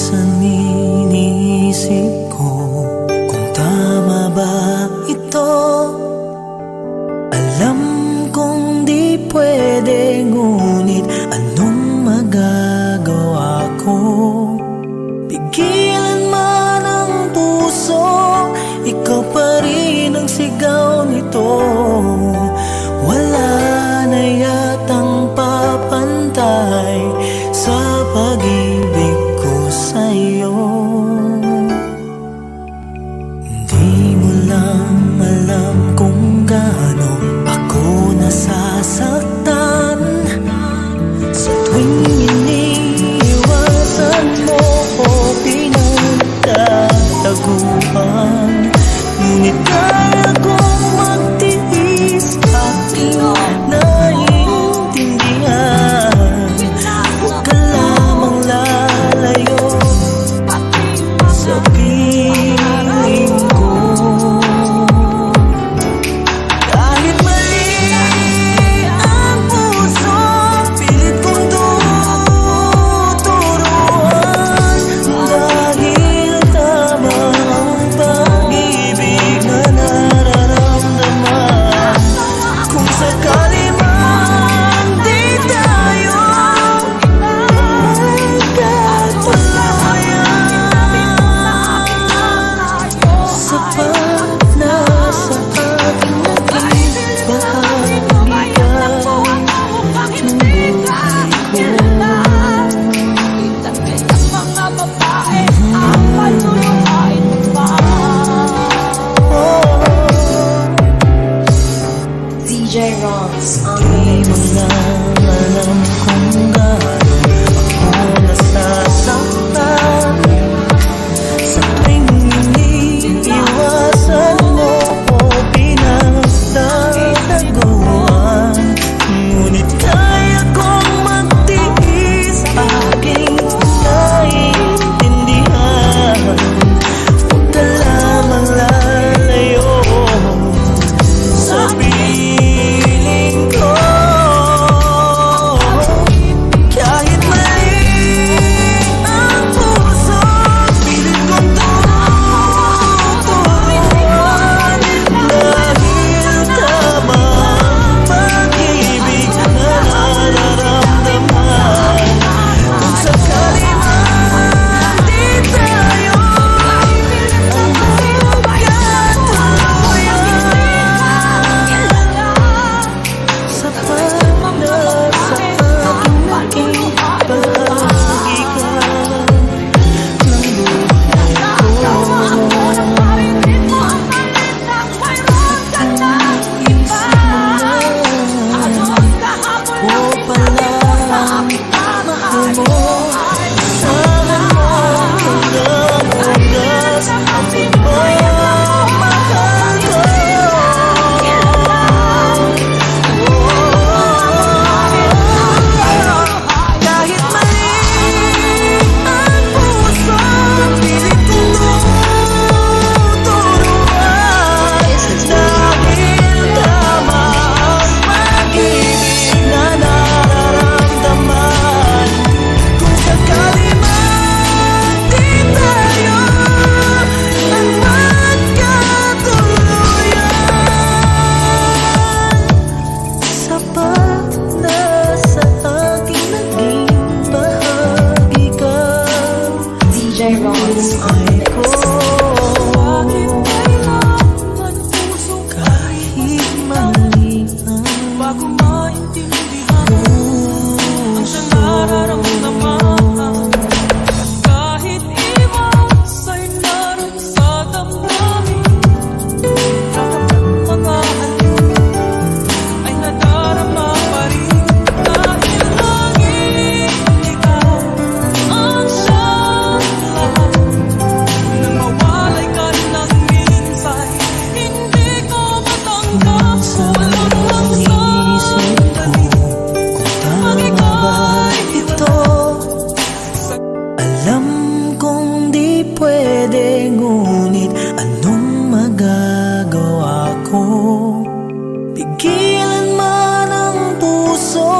Minsan iniisip ko kung tama ba ito. Alam kong di pwede, ngunit anong magagawa ko? Pigilan man ang puso, ikaw pa rin ang sigaw nito. Wala na yatang papantay sa pag-ibig ko sa'yo. Di mo lang alam kung gaano ako nasasaktan sa tuwing iniiwasan mo o pinagtataguan. Ngunit kaya kong magtiis, aking naiintindihan. Huwag ka lamang lalayo sa piling ko. Kahit mali ang puso, pilit kong tuturuan. Dahil tama ang pag-ibig na nararamdaman. Kung sakali man di tayo magkatuluyan, sapat na sa aking naging bahagi ka ng DJ Ron's on Di mo lang alam kung gaano ako nasasaktan sa tuwing iniiwasan mo o pinagtataguan. Ngunit kaya kong magtiis, aking naiintindihan. Huwag ka lamang lalayo sa piling ko. Kahit mali ang puso, pilit kong tuturuan. Dahil tama ang pag-ibig na nararamdaman. Kung sakali man di tayo ang magkatuluyan, sapat na sa aking naging bahagi ka ng buhay ko. Isip mo lang, ako palang mahal mo. Sama mo hanggang wagas, ang pagmamahal ko. Kahit mali ang puso, pilit kong tuturuan. Dahil tama ang pag-ibig na nararamdaman. Kung sakali man di tayo ang magkatuluyan, sapat na sa aking naging bahagi ka DJ Ron's on ay the ko. Kahit mali ang Bago maintindihan ang siyang nararamdaman, kahit iwas ay naroon sa damdamin, pagkakaliw ay nadarama pa rin. Dahil laging ikaw ang siyang lahat, nang mawalay ka ng minsay, hindi ko matanggap. Kulang lang sa dali, tama ba ito? Alam kong di pwede, ngunit anong magagawa ko? Pigilan man ang puso,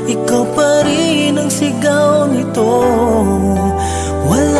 ikaw pa rin ang sigaw nito. Wala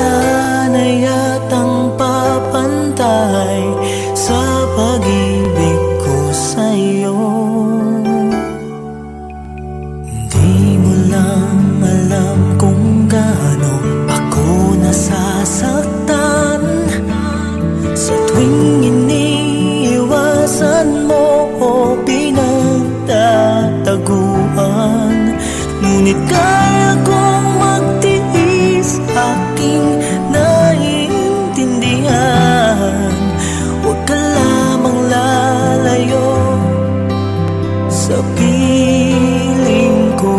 Ngunit kaya kong magtiis, aking naiintindihan. Huwag ka lamang lalayo sa piling ko.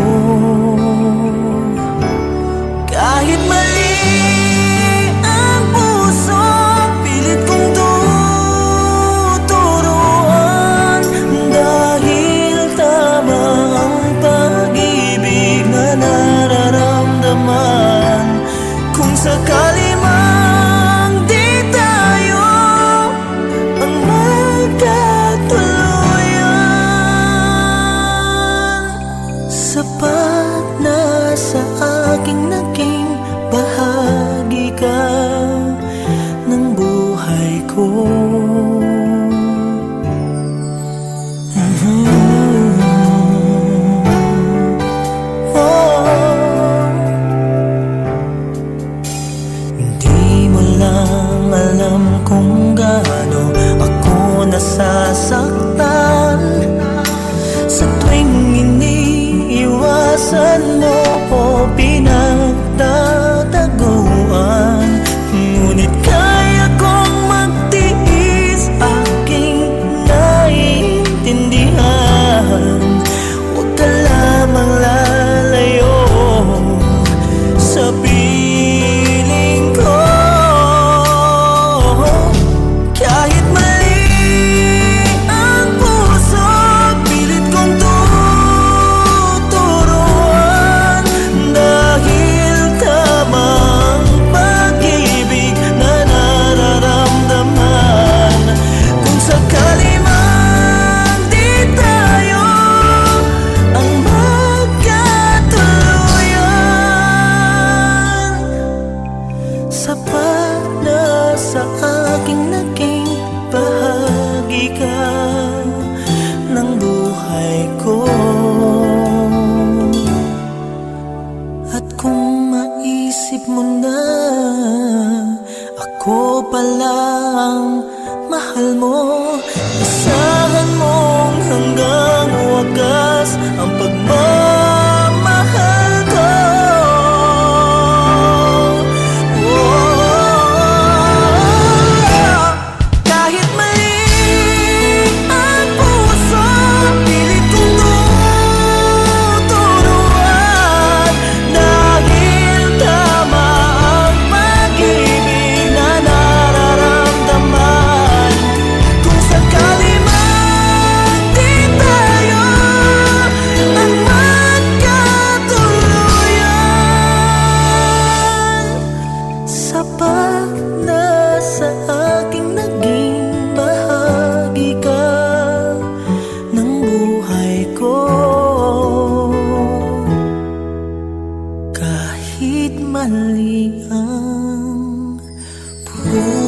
Kahit mali ang puso, pilit kong tuturuan. Dahil tama ang pag-ibig na nararamdaman. Kung sakali mang di tayo ang magkatuluyan, sapat na sa aking naging bahagi ka ng buhay ko. Hindi mo lang alam kung gaano ako nasasaktan sa tuwing iniiwasan mo o pinagtataguan. Ngunit kaya kong magtiis, aking naiintindihan. Huwag ka lamang lalayo sa piling ko. Kahit mali ang puso, pilit kong tuturuan. Dahil tama ang pag-ibig na nararamdaman. Kung sakali man di tayo ang magkatuluyan, sapat na sa aking naging bahagi ka ng buhay ko. At kung maisip mo na ako pala ang mahal mo, asahan mong hanggang wagas ang pagmamahal ko. Kahit mali ang puso, pilit kong tuturuan. Dahil tama ang pag-ibig na nararamdaman. Kung sakali man di tayo ang magkatuluyan, sapat na sa aking naging bahagi ka ng buhay ko. Kahit mali ang puso.